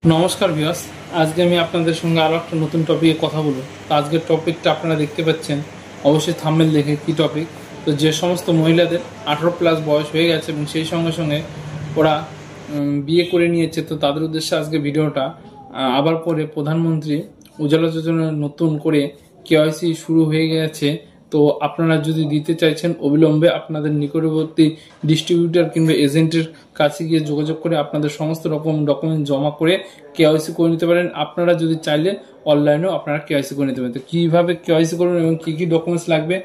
नमस्कार ভিউয়ার্স, আজকে আমি আপনাদের সঙ্গে আরো একটা নতুন টপিকে কথা বলবো। তো আজকের টপিকটা আপনারা দেখতে পাচ্ছেন, অবশ্যই থাম্বনেল দেখে কি টপিক। তো যে সমস্ত মহিলাদের 18+ বয়স হয়ে গেছে এবং সেই সঙ্গে সঙ্গে ওরা বিয়ে করে নিয়েছে, তো তাদের উদ্দেশ্যে আজকে ভিডিওটা। আবার পরে প্রধানমন্ত্রী উজ্জ্বলা যোজনার নতুন করে কেওয়াইসি শুরু হয়ে গেছে। তো আপনারা যদি দিতে চাইছেন, অবিলম্বে আপনাদের নিকটবর্তী ডিস্ট্রিবিউটর কিংবা এজেন্টের কাছে গিয়ে যোগাযোগ করে আপনাদের সমস্ত রকম ডকুমেন্ট জমা করে কেওয়াইসি করে নিতে পারেন। আপনারা যদি চাইলে অনলাইনেও আপনারা কেওয়াইসি করে নিতে পারেন। তো কীভাবে কেওয়াইসি করবেন এবং কী কী ডকুমেন্টস লাগবে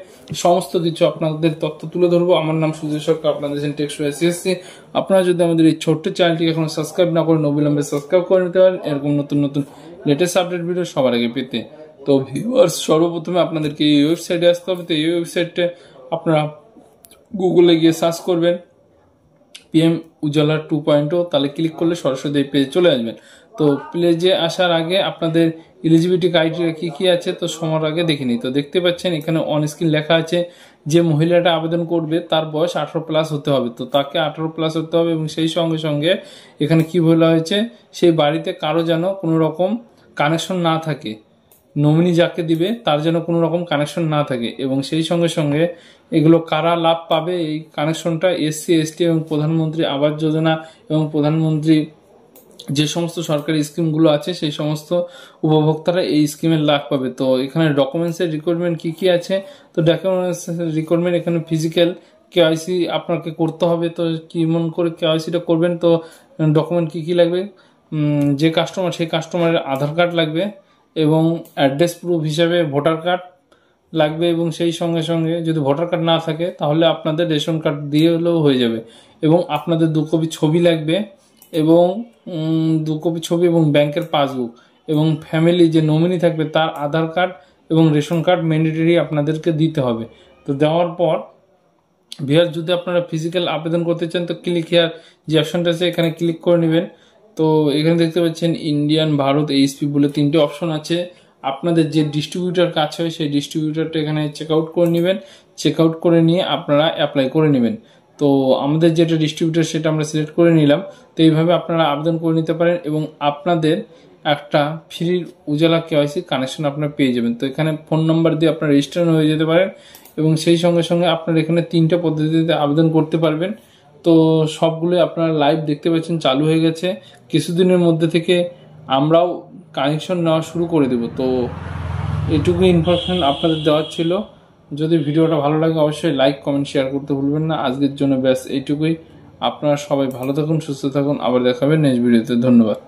সমস্ত কিছু আপনাদের তথ্য তুলে ধরবো। আমার নাম সুজয় সরকার, আপনাদের টেক্সট এসএসসি। আপনারা যদি আমাদের এই ছোট্ট চ্যানেলটিকে এখন সাবস্ক্রাইব না করেন, অবিলম্বে সাবস্ক্রাইব করে নিতে পারেন এরকম নতুন নতুন লেটেস্ট আপডেট ভিডিও সবার আগে পেতে। তো ভিউয়ার্স, সর্বপ্রথমে আপনাদেরকে এই ওয়েবসাইটে আসতে হবে। তো এই ওয়েবসাইটে আপনারা গুগলে গিয়ে সার্চ করবেন PM উজালা 2.0, তাহলে ক্লিক করলে সরাসরি এই পেজে চলে আসবেন। তো পেজে আসার আগে আপনাদের এলিজিবিলিটি ক্রাইটেরিয়া কী কী আছে তো সবার আগে দেখে নিই। তো দেখতে পাচ্ছেন এখানে অন স্ক্রিন লেখা আছে যে মহিলাটা আবেদন করবে তার বয়স 18+ হতে হবে। তো তাকে 18+ হতে হবে এবং সেই সঙ্গে সঙ্গে এখানে কি বলা হয়েছে, সেই বাড়িতে কারো যেন কোনো রকম কানেকশন না থাকে, নমিনি যাকে দিবে তার যেন কোনো রকম কানেকশন না থাকে। এবং সেই সঙ্গে সঙ্গে এগুলো কারা লাভ পাবে এই কানেকশনটা, SC ST এবং প্রধানমন্ত্রী আবাস যোজনা এবং প্রধানমন্ত্রী যে সমস্ত সরকারি স্কিমগুলো আছে সেই সমস্ত উপভোক্তারা এই স্কিমের লাভ পাবে। তো এখানে ডকুমেন্টসের রিকোয়ারমেন্ট কী কী আছে, তো ডকুমেন্টস রিকোয়ারমেন্ট এখানে ফিজিক্যাল কেওয়াইসি আপনাকে করতে হবে। তো কেমন করে কেওয়াইসিটা করবেন, তো ডকুমেন্ট কী কী লাগবে, যে কাস্টমার সেই কাস্টমারের আধার কার্ড লাগবে এবং অ্যাড্রেস প্রুফ হিসাবে ভোটার কার্ড লাগবে এবং সেই সঙ্গে সঙ্গে যদি ভোটার কার্ড না থাকে তাহলে আপনাদের রেশন কার্ড দিয়ে হলেও হয়ে যাবে। এবং আপনাদের 2 কপি ছবি লাগবে এবং 2 কপি ছবি এবং ব্যাংকের পাসবুক এবং ফ্যামিলি যে নমিনি থাকবে তার আধার কার্ড এবং রেশন কার্ড ম্যান্ডেটরি আপনাদেরকে দিতে হবে। তো দেওয়ার পর ভিউয়ার যদি আপনারা ফিজিক্যাল আবেদন করতে চান তো ক্লিক হিয়ার যে অপশনটা আছে এখানে ক্লিক করে নেবেন। তো এখানে দেখতে পাচ্ছেন ইন্ডিয়ান, ভারত, ASP বলে 3টে অপশন আছে। আপনাদের যে ডিস্ট্রিবিউটর কাজ হয় সেই ডিস্ট্রিবিউটরটা এখানে চেক আউট করে নেবেন। চেক আউট করে নিয়ে আপনারা অ্যাপ্লাই করে নেবেন। তো আমাদের যেটা ডিস্ট্রিবিউটর সেটা আমরা সিলেক্ট করে নিলাম। তো এইভাবে আপনারা আবেদন করে নিতে পারেন এবং আপনাদের একটা ফ্রি উজালা কেওয়াইসি কানেকশন আপনারা পেয়ে যাবেন। তো এখানে ফোন নাম্বার দিয়ে আপনারা রেজিস্টার হয়ে যেতে পারেন এবং সেই সঙ্গে সঙ্গে আপনারা এখানে 3টে পদ্ধতিতে আবেদন করতে পারবেন। তো সবগুলো আপনারা লাইভ দেখতে পাচ্ছেন চালু হয়ে গেছে। কিছুদিনের মধ্যে থেকে আমরাও কানেকশন নেওয়া শুরু করে দেব। তো এটুকু ইনফরমেশন আপনাদের দেওয়ার ছিল। যদি ভিডিওটা ভালো লাগে অবশ্যই লাইক, কমেন্ট, শেয়ার করতে ভুলবেন না। আজকের জন্য ব্যাস এইটুকুই। আপনারা সবাই ভালো থাকুন, সুস্থ থাকুন। আবার দেখা হবে নেক্সট ভিডিওতে। ধন্যবাদ।